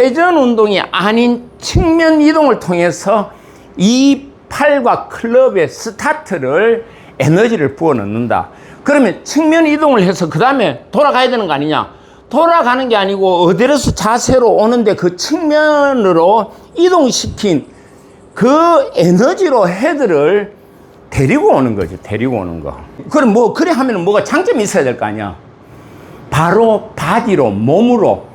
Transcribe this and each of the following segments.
회전 운동이 아닌 측면 이동을 통해서 이 팔과 클럽의 스타트를 에너지를 부어 넣는다. 그러면 측면 이동을 해서 그 다음에 돌아가야 되는 거 아니냐? 돌아가는 게 아니고 어디로서 자세로 오는데 그 측면으로 이동시킨 그 에너지로 헤드를 데리고 오는 거죠. 데리고 오는 거. 그럼 뭐 그래 하면 뭐가 장점이 있어야 될 거 아니야. 바로 바디로, 몸으로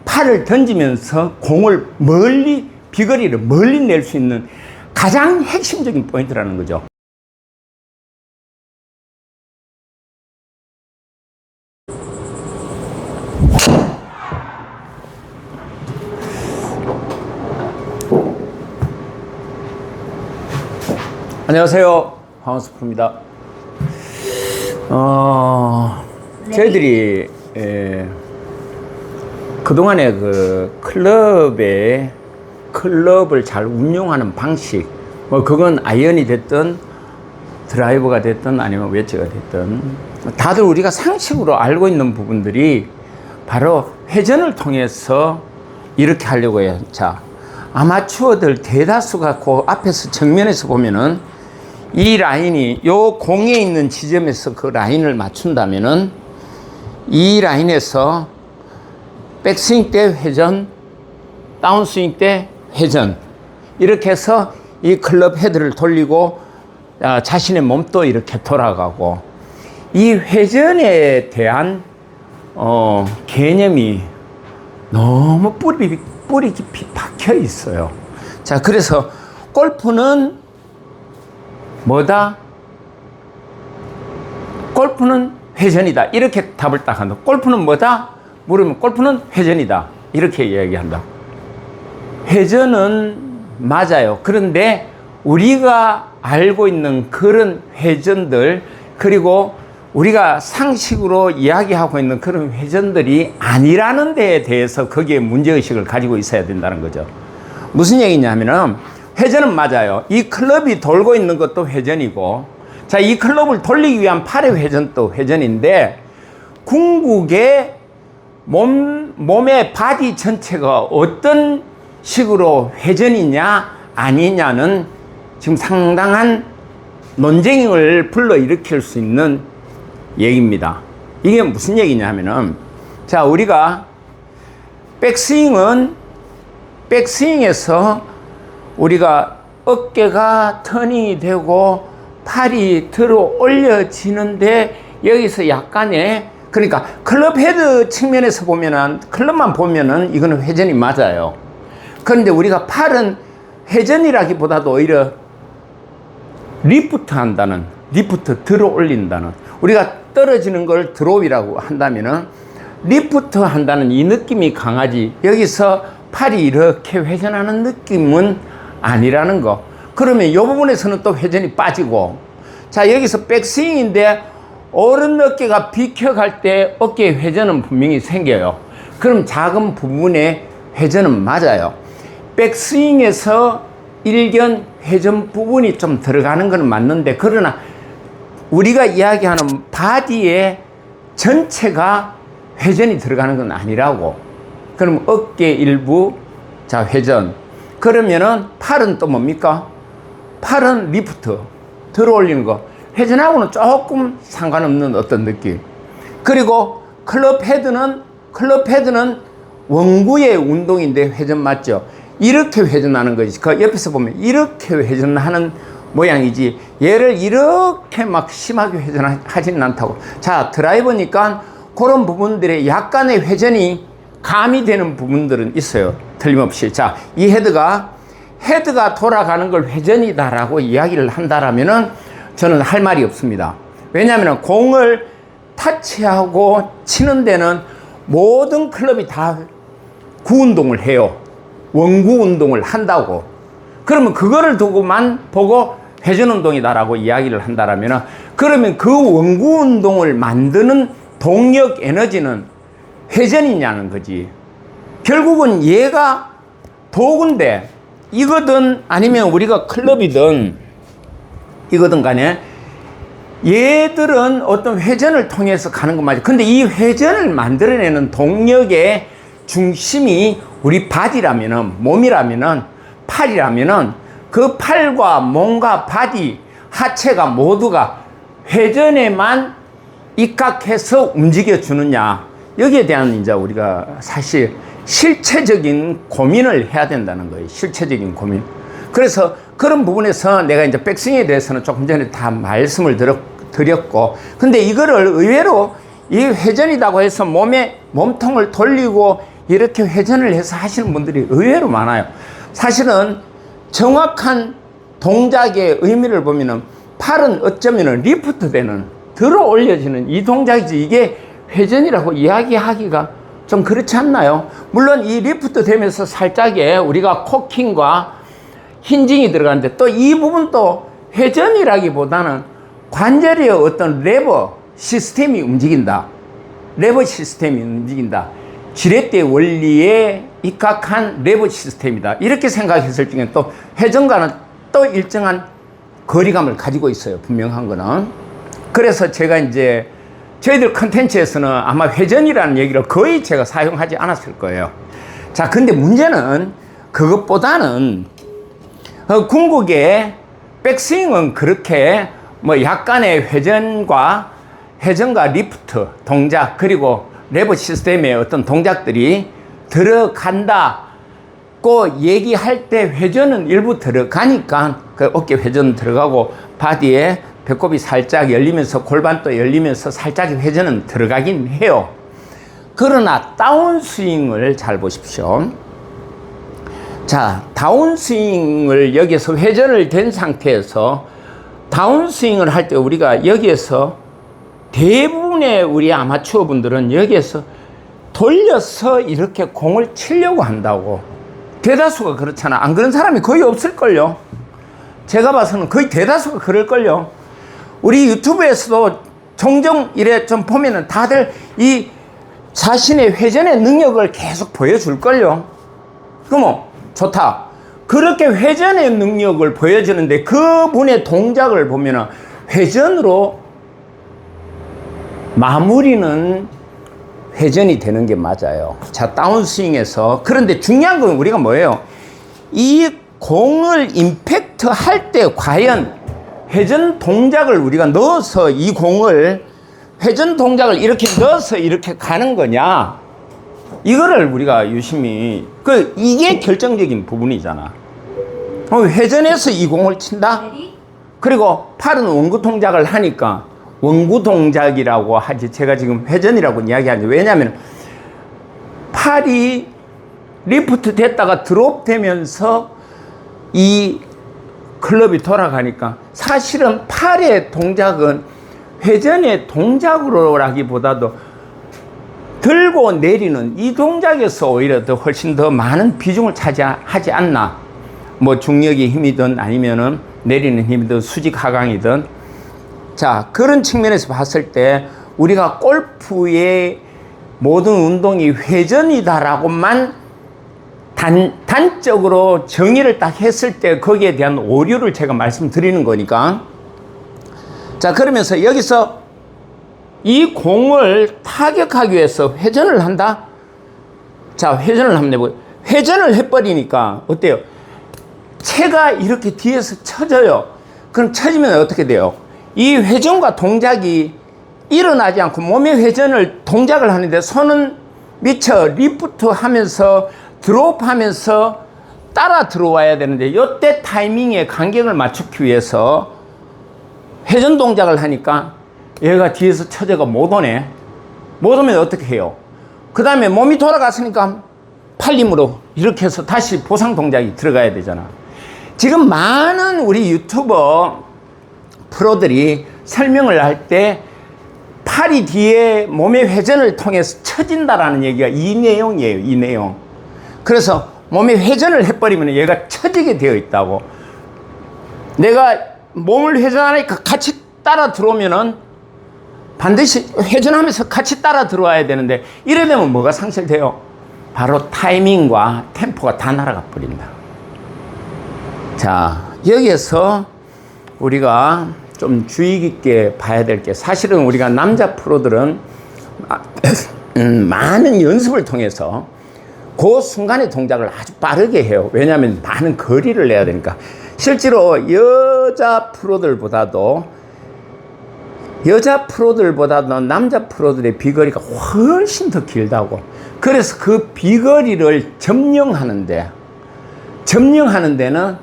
팔을 던지면서 공을 멀리, 비거리를 멀리 낼 수 있는 가장 핵심적인 포인트라는 거죠. 안녕하세요. 황원수프입니다. 저희들이 그동안에 그 클럽을 잘 운용하는 방식, 뭐 그건 아이언이 됐든 드라이버가 됐든 아니면 웨지가 됐든 다들 우리가 상식으로 알고 있는 부분들이 바로 회전을 통해서 이렇게 하려고 해요. 자, 아마추어들 대다수가 그 앞에서 정면에서 보면은 이 라인이 요 공에 있는 지점에서 그 라인을 맞춘다면은 이 라인에서 백스윙 때 회전, 다운스윙 때 회전, 이렇게 해서 이 클럽 헤드를 돌리고 자신의 몸도 이렇게 돌아가고, 이 회전에 대한 개념이 너무 뿌리 깊이 박혀 있어요. 자, 그래서 골프는 뭐다? 골프는 회전이다. 이렇게 답을 딱 한다. 골프는 뭐다? 물으면 골프는 회전이다. 이렇게 이야기한다. 회전은 맞아요. 그런데 우리가 알고 있는 그런 회전들, 그리고 우리가 상식으로 이야기하고 있는 그런 회전들이 아니라는 데에 대해서 거기에 문제의식을 가지고 있어야 된다는 거죠. 무슨 얘기냐면은, 회전은 맞아요. 이 클럽이 돌고 있는 것도 회전이고, 자, 이 클럽을 돌리기 위한 팔의 회전도 회전인데, 궁극의 몸의 바디 전체가 어떤 식으로 회전이냐 아니냐는 지금 상당한 논쟁을 불러일으킬 수 있는 얘기입니다. 이게 무슨 얘기냐면은, 자, 우리가 백스윙에서 우리가 어깨가 터닝이 되고 팔이 들어 올려지는데, 여기서 약간의, 그러니까 클럽 헤드 측면에서 보면은, 클럽만 보면은 이거는 회전이 맞아요. 그런데 우리가 팔은 회전이라기보다도 오히려 리프트 한다는, 리프트 들어 올린다는, 우리가 떨어지는 걸 드롭이라고 한다면은 리프트 한다는 이 느낌이 강하지, 여기서 팔이 이렇게 회전하는 느낌은 아니라는 거. 그러면 이 부분에서는 또 회전이 빠지고, 자, 여기서 백스윙인데 오른 어깨가 비켜갈 때 어깨의 회전은 분명히 생겨요. 그럼 작은 부분의 회전은 맞아요. 백스윙에서 일견 회전 부분이 좀 들어가는 건 맞는데, 그러나 우리가 이야기하는 바디의 전체가 회전이 들어가는 건 아니라고. 그럼 어깨 일부, 자, 회전. 그러면은 팔은 또 뭡니까? 팔은 리프트, 들어 올리는 거. 회전하고는 조금 상관없는 어떤 느낌. 그리고 클럽 헤드는 원구의 운동인데 회전 맞죠? 이렇게 회전하는 거지. 그 옆에서 보면 이렇게 회전하는 모양이지, 얘를 이렇게 막 심하게 회전하지는 않다고. 자, 드라이버니까 그런 부분들에 약간의 회전이 가미되는 부분들은 있어요. 틀림없이. 자, 이 헤드가 돌아가는 걸 회전이다라고 이야기를 한다라면은 저는 할 말이 없습니다. 왜냐하면 공을 타치하고 치는 데는 모든 클럽이 다 구운동을 해요. 원구 운동을 한다고. 그러면 그거를 두고만 보고 회전 운동이다라고 이야기를 한다라면, 그러면 그 원구 운동을 만드는 동력 에너지는 회전이냐는 거지. 결국은 얘가 도구인데, 이거든 아니면 우리가 클럽이든 이거든 간에 얘들은 어떤 회전을 통해서 가는 건 맞아. 근데 이 회전을 만들어내는 동력의 중심이 우리 바디라면은, 몸이라면은, 팔이라면은 그 팔과 몸과 바디, 하체가 모두가 회전에만 입각해서 움직여주느냐. 여기에 대한 이제 우리가 사실 실체적인 고민을 해야 된다는 거예요. 실체적인 고민. 그래서 그런 부분에서 내가 이제 백스윙에 대해서는 조금 전에 다 말씀을 드렸고, 근데 이거를 의외로 이 회전이라고 해서 몸통을 돌리고 이렇게 회전을 해서 하시는 분들이 의외로 많아요. 사실은 정확한 동작의 의미를 보면은 팔은 어쩌면은 리프트 되는, 들어 올려지는 이 동작이지, 이게 회전이라고 이야기하기가 좀 그렇지 않나요? 물론 이 리프트 되면서 살짝의 우리가 코킹과 힌징이 들어가는데, 또 이 부분도 회전이라기보다는 관절의 어떤 레버 시스템이 움직인다. 레버 시스템이 움직인다. 지렛대 원리에 입각한 레버 시스템이다. 이렇게 생각했을 적에 또 회전과는 또 일정한 거리감을 가지고 있어요. 분명한 거는. 그래서 제가 이제 저희들 컨텐츠에서는 아마 회전이라는 얘기를 거의 제가 사용하지 않았을 거예요. 자, 근데 문제는 그것보다는 궁극의 백스윙은 그렇게 뭐 약간의 회전과 리프트 동작, 그리고 레버 시스템의 어떤 동작들이 들어간다고 얘기할 때 회전은 일부 들어가니까 그 어깨 회전 들어가고 바디에 배꼽이 살짝 열리면서 골반도 열리면서 살짝 회전은 들어가긴 해요. 그러나 다운스윙을 잘 보십시오. 자, 다운스윙을 여기서 회전을 된 상태에서 다운스윙을 할 때 우리가 여기에서 대부분의 우리 아마추어 분들은 여기에서 돌려서 이렇게 공을 치려고 한다고. 대다수가 그렇잖아. 안 그런 사람이 거의 없을걸요. 제가 봐서는 거의 대다수가 그럴걸요. 우리 유튜브에서도 종종 이래 좀 보면은 다들 이 자신의 회전의 능력을 계속 보여줄걸요. 그럼 좋다. 그렇게 회전의 능력을 보여주는데 그분의 동작을 보면은 회전으로 마무리는 회전이 되는 게 맞아요. 자, 다운스윙에서. 그런데 중요한 건 우리가 뭐예요? 이 공을 임팩트 할 때 과연 회전 동작을 우리가 넣어서 이 공을 회전 동작을 이렇게 넣어서 이렇게 가는 거냐, 이거를 우리가 유심히, 이게 결정적인 부분이잖아. 회전해서 이 공을 친다? 그리고 팔은 원구 동작을 하니까 원구 동작이라고 하지, 제가 지금 회전이라고 이야기하는데, 왜냐하면 팔이 리프트 됐다가 드롭 되면서 이 클럽이 돌아가니까 사실은 팔의 동작은 회전의 동작으로라기보다도 들고 내리는 이 동작에서 오히려 더 훨씬 더 많은 비중을 차지하지 않나. 뭐 중력의 힘이든 아니면은 내리는 힘이든 수직 하강이든. 자, 그런 측면에서 봤을 때 우리가 골프의 모든 운동이 회전이다라고만 단적으로 정의를 딱 했을 때 거기에 대한 오류를 제가 말씀드리는 거니까. 자, 그러면서 여기서 이 공을 타격하기 위해서 회전을 한다? 자, 회전을 한번 해보세요. 회전을 해버리니까 어때요? 채가 이렇게 뒤에서 쳐져요. 그럼 쳐지면 어떻게 돼요? 이 회전과 동작이 일어나지 않고 몸의 회전을 동작을 하는데 손은 미처 리프트 하면서 드롭 하면서 따라 들어와야 되는데, 이때 타이밍에 간격을 맞추기 위해서 회전 동작을 하니까 얘가 뒤에서 쳐져가 못 오네. 못 오면 어떻게 해요? 그 다음에 몸이 돌아갔으니까 팔림으로 이렇게 해서 다시 보상 동작이 들어가야 되잖아. 지금 많은 우리 유튜버 프로들이 설명을 할 때 팔이 뒤에 몸의 회전을 통해서 쳐진다라는 얘기가 이 내용이에요. 이 내용. 그래서 몸의 회전을 해버리면 얘가 쳐지게 되어 있다고. 내가 몸을 회전하니까 같이 따라 들어오면은 반드시 회전하면서 같이 따라 들어와야 되는데, 이래 되면 뭐가 상실돼요? 바로 타이밍과 템포가 다 날아가 버린다. 자, 여기에서 우리가 좀 주의 깊게 봐야 될 게, 사실은 우리가 남자 프로들은 많은 연습을 통해서 그 순간의 동작을 아주 빠르게 해요. 왜냐하면 많은 거리를 내야 되니까. 실제로 여자 프로들보다도 남자 프로들의 비거리가 훨씬 더 길다고. 그래서 그 비거리를 점령하는 데는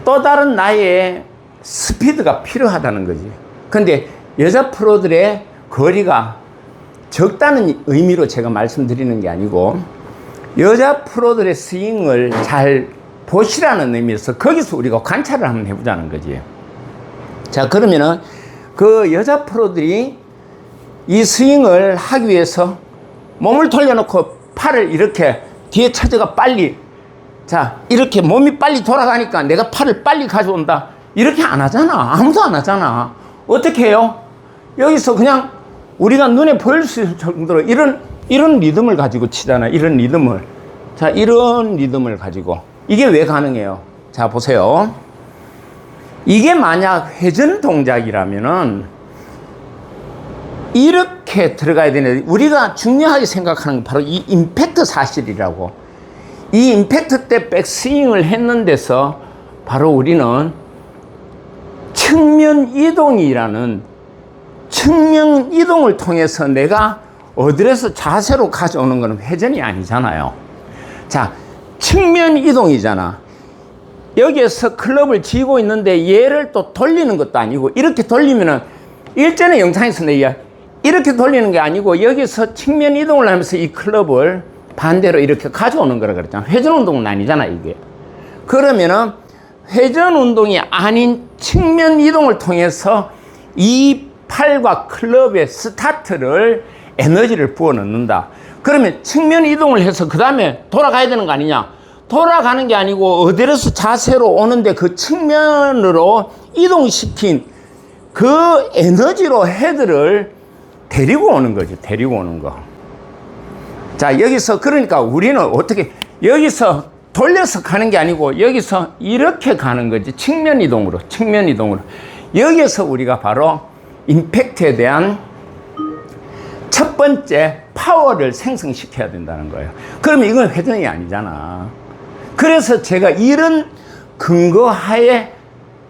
또 다른 나의 스피드가 필요하다는 거지. 근데 여자 프로들의 거리가 적다는 의미로 제가 말씀드리는 게 아니고, 여자 프로들의 스윙을 잘 보시라는 의미에서 거기서 우리가 관찰을 한번 해보자는 거지. 자, 그러면은 그 여자 프로들이 이 스윙을 하기 위해서 몸을 돌려놓고 팔을 이렇게 뒤에 차저가 빨리, 자, 이렇게 몸이 빨리 돌아가니까 내가 팔을 빨리 가져온다, 이렇게 안 하잖아. 아무도 안 하잖아. 어떻게 해요? 여기서 그냥 우리가 눈에 보일 수 있을 정도로 이런 리듬을 가지고 치잖아. 이런 리듬을. 자, 이런 리듬을 가지고. 이게 왜 가능해요? 자, 보세요. 이게 만약 회전 동작이라면은 이렇게 들어가야 되는데, 우리가 중요하게 생각하는 건 바로 이 임팩트 사실이라고. 이 임팩트 때 백스윙을 했는 데서 바로 우리는 측면 이동을 통해서 내가 어디에서 자세로 가져오는 것은 회전이 아니잖아요. 자, 측면 이동이잖아. 여기에서 클럽을 쥐고 있는데 얘를 또 돌리는 것도 아니고, 이렇게 돌리면은 일전에 영상에서 내가 이렇게 돌리는 게 아니고 여기서 측면 이동을 하면서 이 클럽을 반대로 이렇게 가져오는 거라 그랬잖아. 회전 운동은 아니잖아, 이게. 그러면은 회전 운동이 아닌 측면 이동을 통해서 이 팔과 클럽의 스타트를, 에너지를 부어 넣는다. 그러면 측면 이동을 해서 그 다음에 돌아가야 되는 거 아니냐? 돌아가는 게 아니고 어디에서 자세로 오는데 그 측면으로 이동시킨 그 에너지로 헤드를 데리고 오는 거죠. 데리고 오는 거. 자, 여기서 그러니까 우리는 어떻게, 여기서 돌려서 가는 게 아니고 여기서 이렇게 가는 거지. 측면 이동으로. 여기에서 우리가 바로 임팩트에 대한 첫 번째 파워를 생성시켜야 된다는 거예요. 그러면 이건 회전이 아니잖아. 그래서 제가 이런 근거하에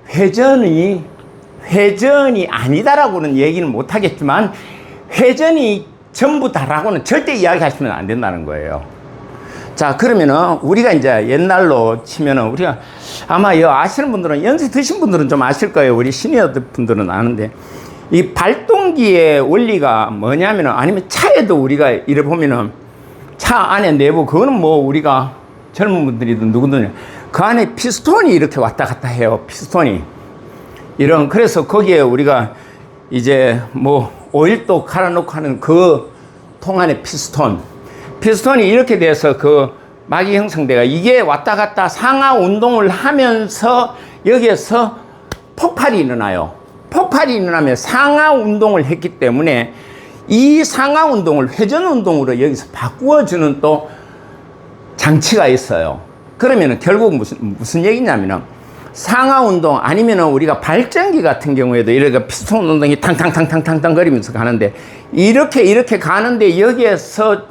회전이 아니다라고는 얘기는 못하겠지만, 회전이 전부다라고는 절대 이야기하시면 안 된다는 거예요. 자, 그러면은 우리가 이제 옛날로 치면은 우리가 아마 아시는 분들은, 연세 드신 분들은 좀 아실 거예요. 우리 시니어 분들은 아는데, 이 발동기의 원리가 뭐냐면은, 아니면 차에도 우리가 이래 보면은 차 안에 내부, 그거는 뭐 우리가 젊은 분들이든 누구든 그 안에 피스톤이 이렇게 왔다 갔다 해요. 피스톤이. 그래서 거기에 우리가 이제 뭐 오일도 갈아놓고 하는 그 통 안에 피스톤이 이렇게 돼서 그 막이 형성돼가, 이게 왔다 갔다 상하 운동을 하면서 여기에서 폭발이 일어나요. 폭발이 일어나면 상하 운동을 했기 때문에 이 상하 운동을 회전 운동으로 여기서 바꾸어주는 또 장치가 있어요. 그러면은 결국 무슨 얘기냐면은, 상하 운동 아니면은 우리가 발전기 같은 경우에도 이렇게 피스톤 운동이 탕탕탕탕탕 거리면서 가는데, 이렇게 가는데 여기에서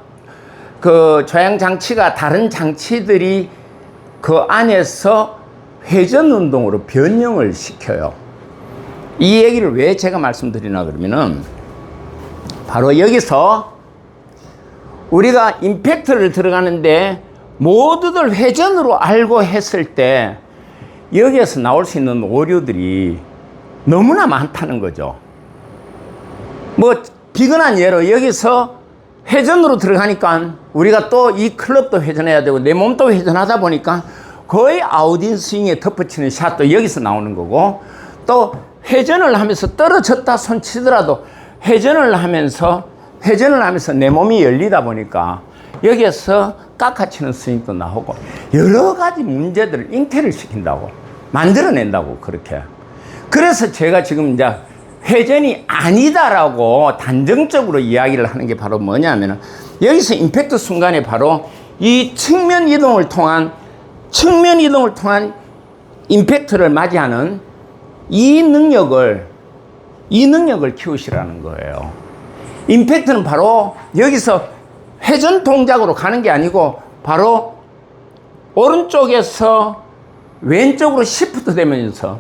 그 조향 장치가, 다른 장치들이 그 안에서 회전 운동으로 변형을 시켜요. 이 얘기를 왜 제가 말씀드리나 그러면은, 바로 여기서 우리가 임팩트를 들어가는데 모두들 회전으로 알고 했을 때 여기에서 나올 수 있는 오류들이 너무나 많다는 거죠. 뭐 비근한 예로 여기서 회전으로 들어가니까 우리가 또 이 클럽도 회전해야 되고 내 몸도 회전하다 보니까 거의 아웃인 스윙에 덮어치는 샷도 여기서 나오는 거고, 또 회전을 하면서 떨어졌다 손 치더라도 회전을 하면서 내 몸이 열리다 보니까 여기에서 깎아치는 스윙도 나오고, 여러 가지 문제들을 잉태를 시킨다고, 만들어낸다고, 그렇게. 그래서 제가 지금 이제 회전이 아니다라고 단정적으로 이야기를 하는 게 바로 뭐냐면은, 여기서 임팩트 순간에 바로 이 측면 이동을 통한 임팩트를 맞이하는 이 능력을 키우시라는 거예요. 임팩트는 바로 여기서 회전 동작으로 가는 게 아니고 바로 오른쪽에서 왼쪽으로 시프트 되면서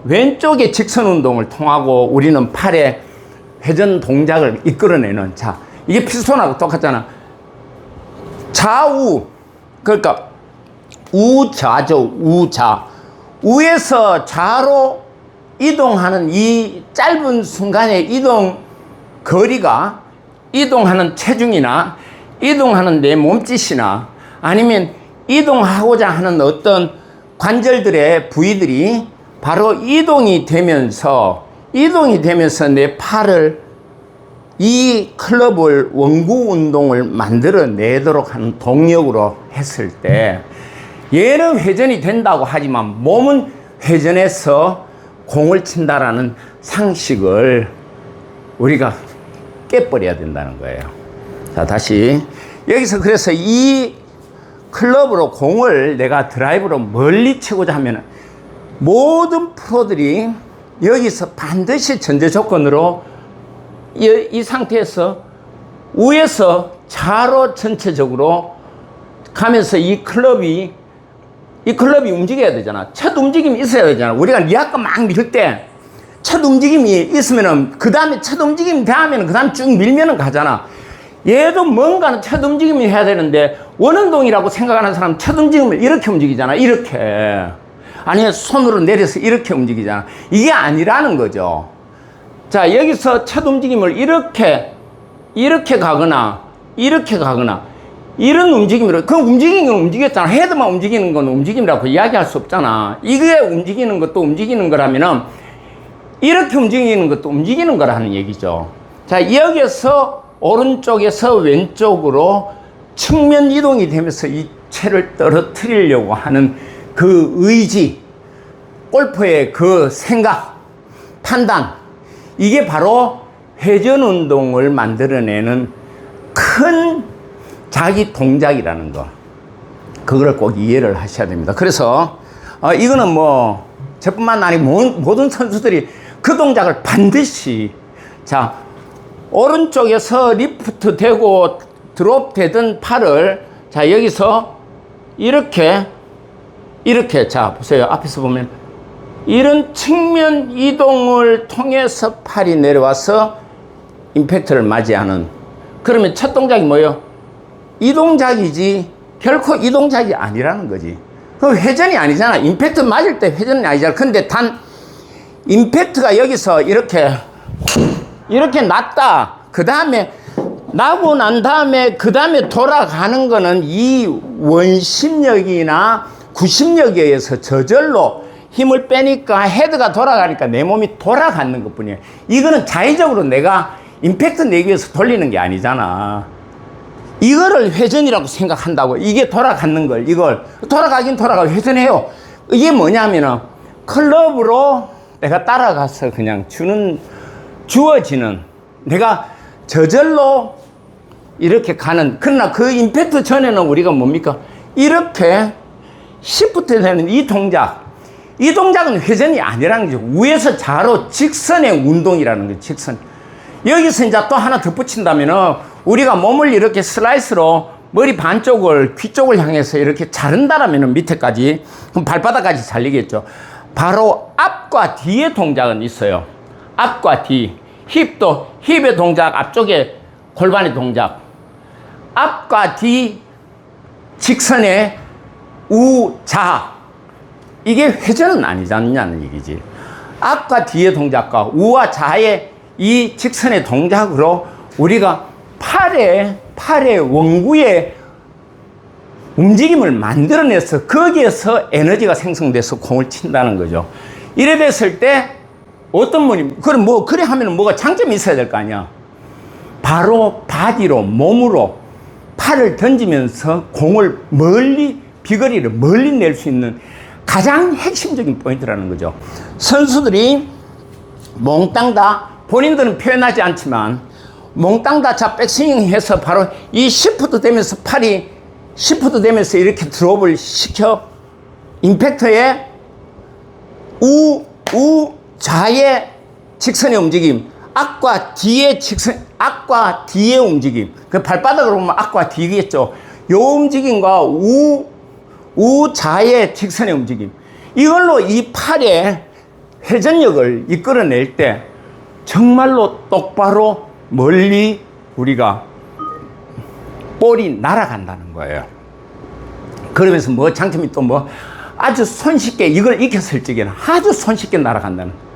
왼쪽의 직선 운동을 통하고 우리는 팔의 회전 동작을 이끌어내는, 자, 이게 피스톤하고 똑같잖아. 좌우, 그러니까 우좌죠. 우좌. 우에서 좌로 이동하는 이 짧은 순간의 이동 거리가, 이동하는 체중이나 이동하는 내 몸짓이나 아니면 이동하고자 하는 어떤 관절들의 부위들이 바로 이동이 되면서 내 팔을, 이 클럽을 원구 운동을 만들어내도록 하는 동력으로 했을 때 얘는 회전이 된다고 하지만 몸은 회전해서 공을 친다라는 상식을 우리가 깨버려야 된다는 거예요. 자, 다시 여기서 그래서 이 클럽으로 공을 내가 드라이브로 멀리 치고자 하면 모든 프로들이 여기서 반드시 전제 조건으로 이 상태에서 우에서 좌로 전체적으로 가면서 이 클럽이 움직여야 되잖아. 첫 움직임이 있어야 되잖아. 우리가 리아까 막 밀 때 첫 움직임이 있으면은 그 다음에 첫 움직임 다음에는 그 다음 쭉 밀면은 가잖아. 얘도 뭔가는 첫 움직임이 해야 되는데 원운동이라고 생각하는 사람 첫 움직임을 이렇게 움직이잖아. 이렇게. 아니면 손으로 내려서 이렇게 움직이잖아. 이게 아니라는 거죠. 자, 여기서 첫 움직임을 이렇게 가거나 이런 움직임으로, 그 움직이는 건 움직였잖아. 헤드만 움직이는 건 움직임이라고 이야기할 수 없잖아. 이게 움직이는 것도 움직이는 거라면은 이렇게 움직이는 것도 움직이는 거라는 얘기죠. 자, 여기에서 오른쪽에서 왼쪽으로 측면 이동이 되면서 이 채를 떨어뜨리려고 하는 그 의지, 골퍼의 그 생각, 판단, 이게 바로 회전 운동을 만들어내는 큰 자기 동작이라는 거. 그걸 꼭 이해를 하셔야 됩니다. 그래서 이거는 뭐 저뿐만 아니고 모든 선수들이 그 동작을 반드시, 자, 오른쪽에서 리프트 되고 드롭 되던 팔을, 자, 여기서 이렇게 자, 보세요. 앞에서 보면 이런 측면 이동을 통해서 팔이 내려와서 임팩트를 맞이하는, 그러면 첫 동작이 뭐예요? 이 동작이지 결코 이 동작이 아니라는 거지. 그 회전이 아니잖아. 임팩트 맞을 때 회전이 아니잖아. 근데 단 임팩트가 여기서 이렇게 났다. 그 다음에 나고 난 다음에 그 다음에 돌아가는 거는 이 원심력이나 구심력에 의해서 저절로 힘을 빼니까 헤드가 돌아가니까 내 몸이 돌아가는 것 뿐이에요. 이거는 자의적으로 내가 임팩트 내기 위해서 돌리는 게 아니잖아. 이거를 회전이라고 생각한다고. 이게 돌아가는 걸, 이걸 돌아가긴 돌아가고 회전해요. 이게 뭐냐면은 클럽으로 내가 따라가서 그냥 주어지는, 내가 저절로 이렇게 가는. 그러나 그 임팩트 전에는 우리가 뭡니까? 이렇게 시프트 되는 이 동작은 회전이 아니라는 거죠. 위에서 좌로 직선의 운동이라는 거죠. 직선. 여기서 이제 또 하나 덧붙인다면은 우리가 몸을 이렇게 슬라이스로 머리 반쪽을, 귀 쪽을 향해서 이렇게 자른다라면은 밑에까지, 그럼 발바닥까지 잘리겠죠. 바로 앞과 뒤의 동작은 있어요. 앞과 뒤. 힙의 동작, 앞쪽에 골반의 동작. 앞과 뒤 직선의 우좌. 이게 회전은 아니지 않냐는 얘기지. 앞과 뒤의 동작과 우와 좌의 이 직선의 동작으로 우리가 팔의 원구의 움직임을 만들어내서 거기에서 에너지가 생성돼서 공을 친다는 거죠. 이래 됐을 때 어떤 분이, 그래 하면 뭐가 장점이 있어야 될 거 아니야. 바로 바디로, 몸으로 팔을 던지면서 공을 비거리를 멀리 낼 수 있는 가장 핵심적인 포인트라는 거죠. 선수들이 몽땅 다, 본인들은 표현하지 않지만 몽땅 다 자 백스윙 해서 바로 이 시프트 되면서 팔이 시프트 되면서 이렇게 드롭을 시켜 임팩터의 좌의 직선의 움직임, 앞과 뒤의 움직임. 그 발바닥으로 보면 앞과 뒤겠죠. 요 움직임과 우좌의 직선의 움직임, 이걸로 이 팔의 회전력을 이끌어낼 때 정말로 똑바로 멀리 우리가 볼이 날아간다는 거예요. 그러면서 뭐 장점이 또 뭐 아주 손쉽게 이걸 익혔을 적에는 아주 손쉽게 날아간다는 거예요.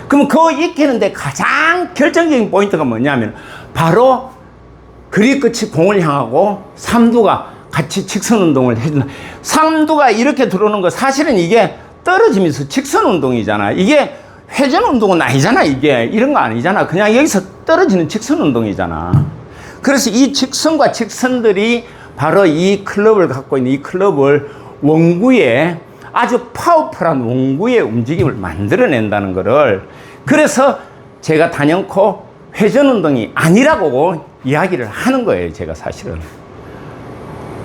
그럼 그거 익히는데 가장 결정적인 포인트가 뭐냐면 바로 그립 끝이 공을 향하고 삼두가 같이 직선 운동을 해준다. 삼두가 이렇게 들어오는 거 사실은 이게 떨어지면서 직선 운동이잖아. 이게 회전 운동은 아니잖아. 이게 이런 거 아니잖아. 그냥 여기서 떨어지는 직선 운동이잖아. 그래서 이 직선과 직선들이 바로 이 클럽을 갖고 있는 이 클럽을 원구의 아주 파워풀한 원구의 움직임을 만들어낸다는 거를, 그래서 제가 단연코 회전 운동이 아니라고 이야기를 하는 거예요. 제가 사실은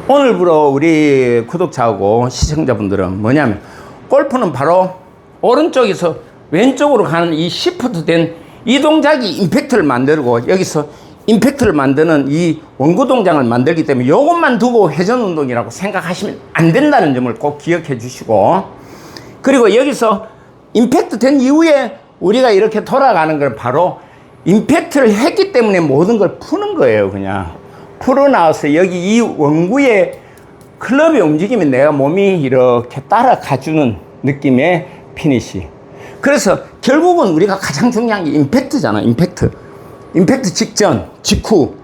오늘부로 우리 구독자하고 시청자분들은 뭐냐면, 골프는 바로 오른쪽에서 왼쪽으로 가는 이 시프트 된 이 동작이 임팩트를 만들고, 여기서 임팩트를 만드는 이 원구 동작을 만들기 때문에 이것만 두고 회전 운동이라고 생각하시면 안 된다는 점을 꼭 기억해 주시고, 그리고 여기서 임팩트 된 이후에 우리가 이렇게 돌아가는 건 바로 임팩트를 했기 때문에 모든 걸 푸는 거예요. 그냥 풀어 나와서 여기 이 원구의 클럽의 움직임에 내가 몸이 이렇게 따라가주는 느낌의 피니시. 그래서 결국은 우리가 가장 중요한 게 임팩트잖아. 임팩트 직전, 직후,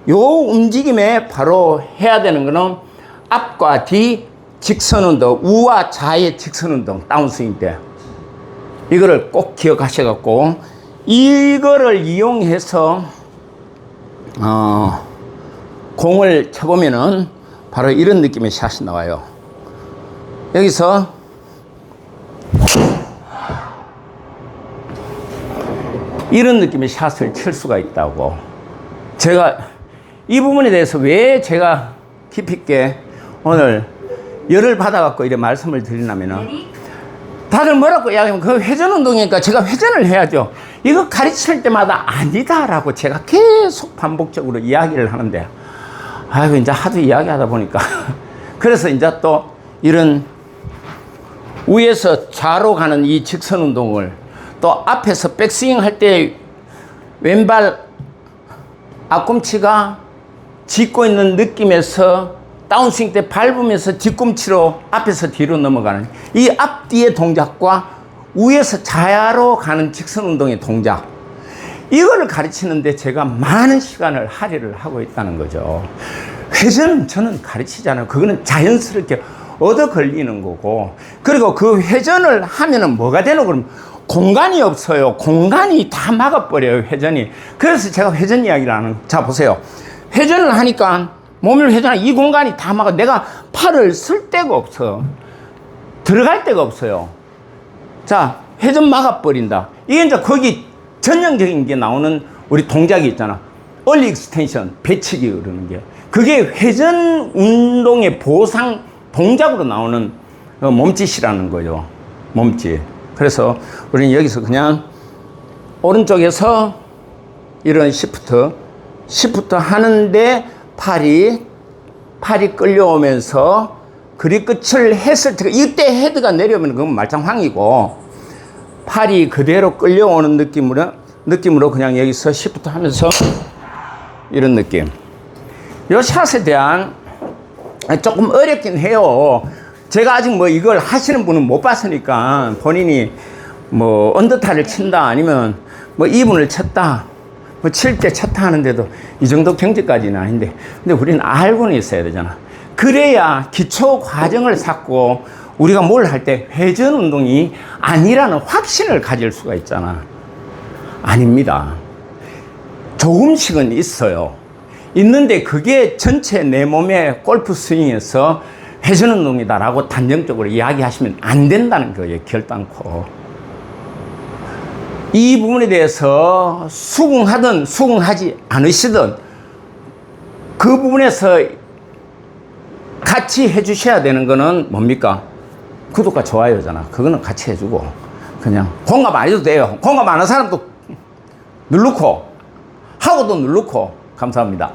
요 움직임에 바로 해야 되는 거는 앞과 뒤 직선 운동, 우와 좌의 직선 운동, 다운스윙 때. 이거를 꼭 기억하셔갖고, 이거를 이용해서, 공을 쳐보면은 바로 이런 느낌의 샷이 나와요. 여기서 이런 느낌의 샷을 칠 수가 있다고. 제가 이 부분에 대해서 왜 제가 깊이 있게 오늘 열을 받아갖고 이렇게 말씀을 드리냐면은, 다들 뭐라고 이야기하면 그 회전 운동이니까 제가 회전을 해야죠. 이거 가르칠 때마다 아니다라고 제가 계속 반복적으로 이야기를 하는데, 아이고, 이제 하도 이야기하다 보니까. 그래서 이제 또 이런 위에서 좌로 가는 이 직선 운동을, 또 앞에서 백스윙 할 때 왼발 앞꿈치가 짚고 있는 느낌에서 다운스윙 때 밟으면서 뒤꿈치로 앞에서 뒤로 넘어가는 이 앞뒤의 동작과 위에서 좌로 가는 직선 운동의 동작, 이거를 가르치는데 제가 많은 시간을 할애를 하고 있다는 거죠. 회전은 저는 가르치잖아요. 그거는 자연스럽게 얻어 걸리는 거고, 그리고 그 회전을 하면은 뭐가 되는 그럼 공간이 없어요. 공간이 다 막아버려요, 회전이. 그래서 제가 회전 이야기를 하는, 자, 보세요. 회전을 하니까 몸을 회전하는 이 공간이 다 막아. 내가 팔을 쓸 데가 없어. 들어갈 데가 없어요. 자, 회전 막아버린다. 이게 이제 거기 전형적인 게 나오는 우리 동작이 있잖아. 얼리 익스텐션, 배치기 그러는 게. 그게 회전 운동의 보상 동작으로 나오는 몸짓이라는 거죠. 몸짓. 그래서 우리는 여기서 그냥 오른쪽에서 이런 시프트 하는데 팔이 끌려오면서 그립 끝을 했을 때, 이때 헤드가 내려오면 그건 말짱황이고, 팔이 그대로 끌려오는 느낌으로 그냥 여기서 시프트 하면서 이런 느낌. 요 샷에 대한 조금 어렵긴 해요. 제가 아직 뭐 이걸 하시는 분은 못 봤으니까, 본인이 뭐 언더타를 친다, 아니면 뭐 2분을 쳤다, 뭐 칠 때 쳤다 하는데도 이 정도 경지까지는 아닌데, 근데 우리는 알고는 있어야 되잖아. 그래야 기초 과정을 쌓고 우리가 뭘 할 때 회전 운동이 아니라는 확신을 가질 수가 있잖아. 아닙니다. 조금씩은 있어요. 있는데 그게 전체 내 몸의 골프 스윙에서 회전 운동이다라고 단정적으로 이야기하시면 안 된다는 거예요. 결단코. 이 부분에 대해서 수긍하든 수긍하지 않으시든 그 부분에서 같이 해주셔야 되는 거는 뭡니까? 구독과 좋아요잖아. 그거는 같이 해주고, 그냥 공감 안 해도 돼요. 공감 안 하는 사람도 누르고 하고도 누르고. 감사합니다.